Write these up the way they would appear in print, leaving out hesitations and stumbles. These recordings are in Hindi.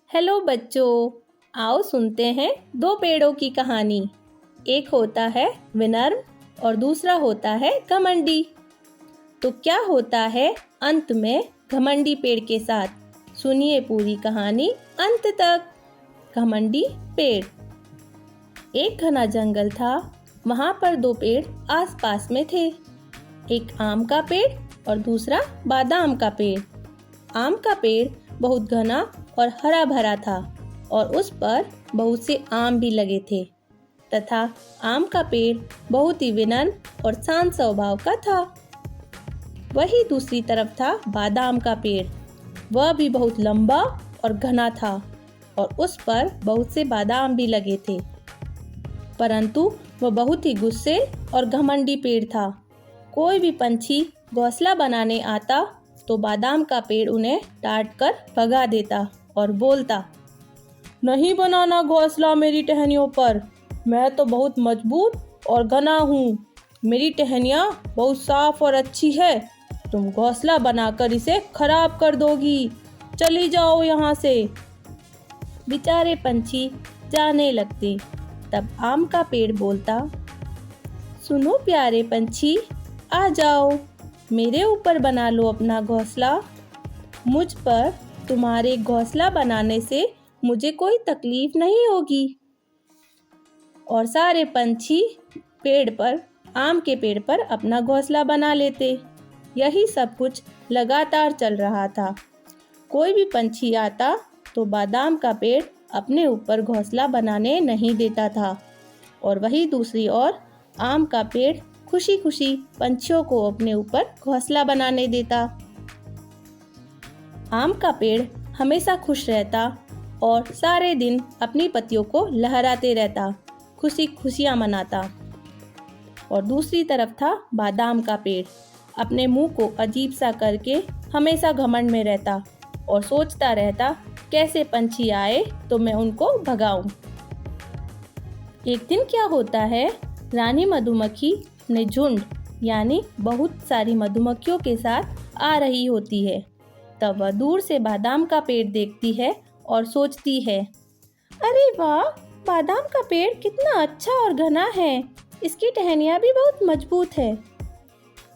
हेलो बच्चों, आओ सुनते हैं दो पेड़ों की कहानी। एक होता है विनम्र और दूसरा होता है घमंडी। तो क्या होता है अंत में घमंडी पेड़ के साथ? सुनिए पूरी कहानी अंत तक। घमंडी पेड़। एक घना जंगल था। वहाँ पर दो पेड़ आसपास में थे। एक आम का पेड़ और दूसरा बादाम का पेड़। आम का पेड़ बहुत घना और हरा भरा था और उस पर बहुत से आम भी लगे थे तथा आम का पेड़ बहुत ही विनम्र और शांत स्वभाव का था। वही दूसरी तरफ था बादाम का पेड़। वह भी बहुत लंबा और घना था और उस पर बहुत से बादाम भी लगे थे, परंतु वह बहुत ही गुस्से और घमंडी पेड़ था। कोई भी पंछी घोंसला बनाने आता तो बादाम का पेड़ उन्हें डांट कर भगा देता और बोलता, नहीं बनाना घोंसला मेरी टहनियों पर, मैं तो बहुत मजबूत और घना हूँ। मेरी टहनियाँ बहुत साफ और अच्छी है, तुम घोंसला बनाकर इसे खराब कर दोगी, चली जाओ यहाँ से। बेचारे पंछी जाने लगते। तब आम का पेड़ बोलता, सुनो प्यारे पंछी, आ जाओ, मेरे ऊपर बना लो अपना घोंसला। मुझ पर तुम्हारे घोंसला बनाने से मुझे कोई तकलीफ नहीं होगी। और सारे पंछी आम के पेड़ पर अपना घोंसला बना लेते। यही सब कुछ लगातार चल रहा था। कोई भी पंछी आता तो बादाम का पेड़ अपने ऊपर घोंसला बनाने नहीं देता था और वही दूसरी ओर आम का पेड़ खुशी खुशी पंछियों को अपने ऊपर घोंसला बनाने देता। आम का पेड़ हमेशा खुश रहता और सारे दिन अपनी पत्तियों को लहराते रहता, खुशियाँ मनाता। और दूसरी तरफ था बादाम का पेड़। अपने मुंह को अजीब सा करके हमेशा घमंड में रहता और सोचता रहता, कैसे पंछी आए तो मैं उनको भगाऊं। एक दिन क्या होता है, रानी मधुमक्खी अपने झुंड यानी बहुत सारी मधुमक्खियों के साथ आ रही होती है। तब वह दूर से बादाम का पेड़ देखती है और सोचती है, अरे वाह, बादाम का पेड़ कितना अच्छा और घना है, इसकी टहनियाँ भी बहुत मजबूत है।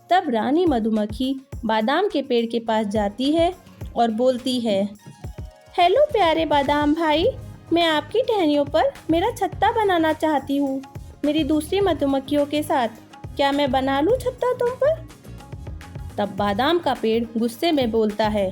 तब रानी मधुमक्खी बादाम के पेड़ के पास जाती है और बोलती है, हेलो प्यारे बादाम भाई, मैं आपकी टहनियों पर मेरा छत्ता बनाना चाहती हूँ मेरी दूसरी मधुमक्खियों के साथ। क्या मैं बना लूँ छत्ता तुम पर? तब बादाम का पेड़ गुस्से में बोलता है,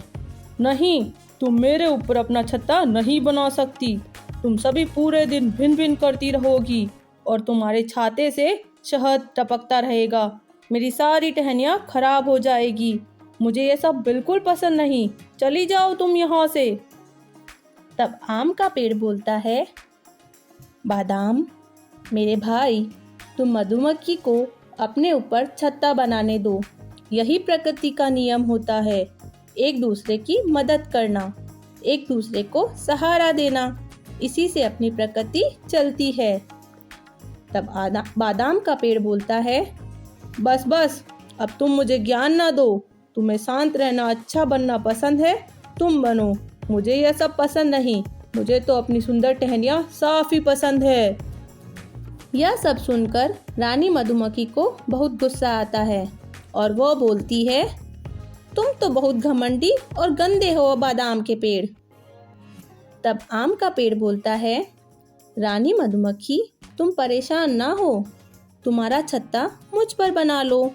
नहीं, तुम मेरे ऊपर अपना छत्ता नहीं बना सकती। तुम सभी पूरे दिन भिन भिन करती रहोगी और तुम्हारे छाते से शहद टपकता रहेगा। मेरी सारी टहनियाँ खराब हो जाएगी। मुझे ये सब बिल्कुल पसंद नहीं, चली जाओ तुम यहाँ से। तब आम का पेड़ बोलता है, बादाम मेरे भाई, तुम मधुमक्खी को अपने ऊपर छत्ता बनाने दो। यही प्रकृति का नियम होता है, एक दूसरे की मदद करना, एक दूसरे को सहारा देना, इसी से अपनी प्रकृति चलती है। तब बादाम का पेड़ बोलता है, बस बस, अब तुम मुझे ज्ञान ना दो। तुम्हें शांत रहना, अच्छा बनना पसंद है, तुम बनो। मुझे यह सब पसंद नहीं, मुझे तो अपनी सुंदर टहनियाँ साफ ही पसंद है। यह सब सुनकर रानी मधुमक्खी को बहुत गुस्सा आता है और वो बोलती है, तुम तो बहुत घमंडी और गंदे हो बादाम के पेड़। तब आम का पेड़ बोलता है, रानी मधुमक्खी, तुम परेशान ना हो, तुम्हारा छत्ता मुझ पर बना लो।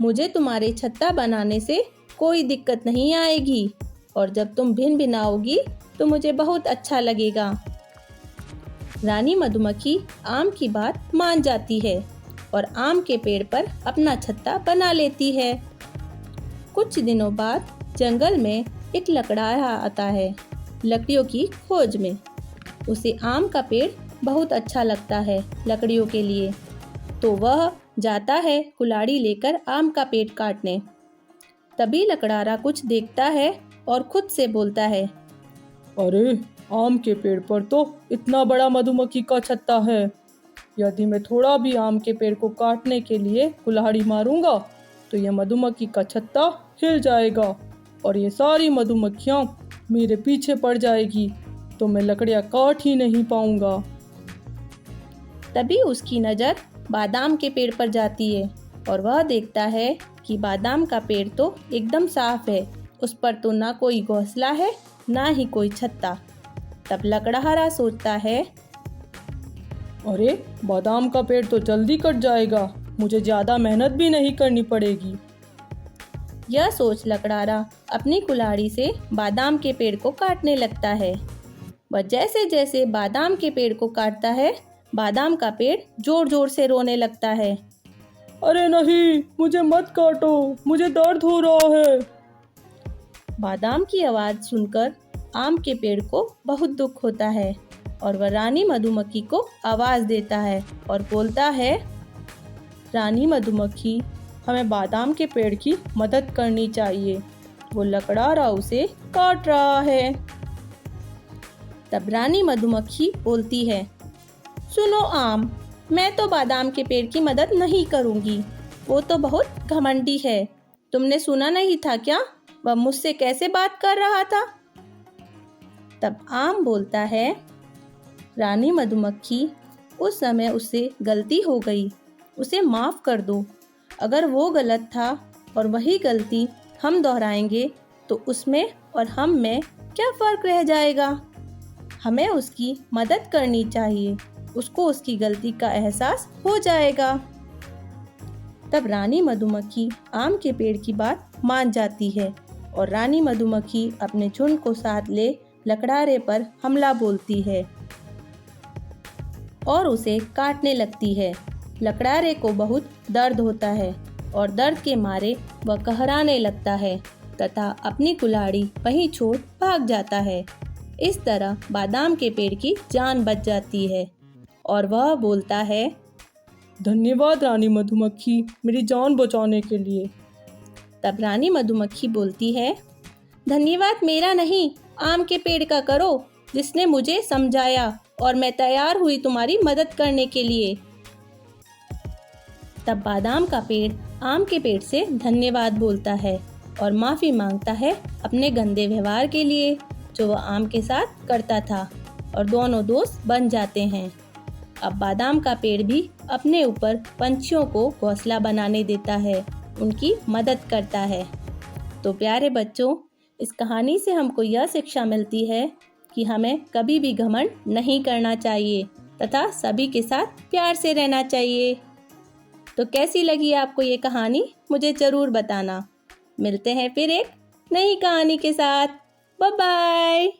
मुझे तुम्हारे छत्ता बनाने से कोई दिक्कत नहीं आएगी और जब तुम भिन भिनाओगी तो मुझे बहुत अच्छा लगेगा। रानी मधुमक्खी आम की बात मान जाती है और आम के पेड़ पर अपना छत्ता बना लेती है। कुछ दिनों बाद जंगल में एक लकड़हारा आता है लकड़ियों की खोज में। उसे आम का पेड़ बहुत अच्छा लगता है लकड़ियों के लिए, तो वह जाता है कुल्हाड़ी लेकर आम का पेड़ काटने। तभी लकड़हारा कुछ देखता है और खुद से बोलता है, अरे, आम के पेड़ पर तो इतना बड़ा मधुमक्खी का छत्ता है। यदि मैं थोड़ा भी आम के पेड़ को काटने के लिए कुल्हाड़ी मारूंगा तो यह मधुमक्खी का छत्ता हिल जाएगा और ये सारी मधुमक्खियाँ मेरे पीछे पड़ जाएगी। तो मैं लकड़ियाँ काट ही नहीं पाऊंगा। तभी उसकी नज़र बादाम के पेड़ पर जाती है और वह देखता है कि बादाम का पेड़ तो एकदम साफ है, उस पर तो ना कोई घोंसला है ना ही कोई छत्ता। तब लकड़हारा सोचता है, अरे बादाम का पेड़ तो जल्दी कट जाएगा, मुझे ज़्यादा मेहनत भी नहीं करनी पड़ेगी। यह सोच लकड़हारा अपनी कुल्हाड़ी से बादाम के पेड़ को काटने लगता है। वह जैसे जैसे बादाम के पेड़ को काटता है, बादाम का पेड़ जोर जोर से रोने लगता है। अरे नहीं, मुझे मत काटो, मुझे दर्द हो रहा है। बादाम की आवाज़ सुनकर आम के पेड़ को बहुत दुख होता है और वह रानी मधुमक्खी को आवाज़ देता है और बोलता है, रानी मधुमक्खी, हमें बादाम के पेड़ की मदद करनी चाहिए, वो लकड़हारा उसे काट रहा है। तब रानी मधुमक्खी बोलती है, सुनो आम, मैं तो बादाम के पेड़ की मदद नहीं करूंगी, वो तो बहुत घमंडी है। तुमने सुना नहीं था क्या, वह मुझसे कैसे बात कर रहा था? तब आम बोलता है, रानी मधुमक्खी, उस समय उससे गलती हो गई, उसे माफ़ कर दो। अगर वो गलत था और वही गलती हम दोहराएंगे तो उसमें और हम में क्या फ़र्क रह जाएगा? हमें उसकी मदद करनी चाहिए, उसको उसकी गलती का एहसास हो जाएगा। तब रानी मधुमक्खी आम के पेड़ की बात मान जाती है और रानी मधुमक्खी अपने झुंड को साथ ले लकड़हारे पर हमला बोलती है और उसे काटने लगती है। लकड़हारे को बहुत दर्द होता है और दर्द के मारे वह कहराने लगता है तथा अपनी कुल्हाड़ी वहीं छोड़ भाग जाता है। इस तरह बादाम के पेड़ की जान बच जाती है और वह बोलता है, धन्यवाद रानी मधुमक्खी, मेरी जान बचाने के लिए। तब रानी मधुमक्खी बोलती है, धन्यवाद मेरा नहीं, आम के पेड़ का करो, जिसने मुझे समझाया और मैं तैयार हुई तुम्हारी मदद करने के लिए। तब बादाम का पेड़ आम के पेड़ से धन्यवाद बोलता है और माफ़ी मांगता है अपने गंदे व्यवहार के लिए जो वह आम के साथ करता था और दोनों दोस्त बन जाते हैं। अब बादाम का पेड़ भी अपने ऊपर पंछियों को घोंसला बनाने देता है, उनकी मदद करता है। तो प्यारे बच्चों, इस कहानी से हमको यह शिक्षा मिलती है कि हमें कभी भी घमंड नहीं करना चाहिए तथा सभी के साथ प्यार से रहना चाहिए। तो कैसी लगी आपको ये कहानी, मुझे ज़रूर बताना। मिलते हैं फिर एक नई कहानी के साथ। Bye bye.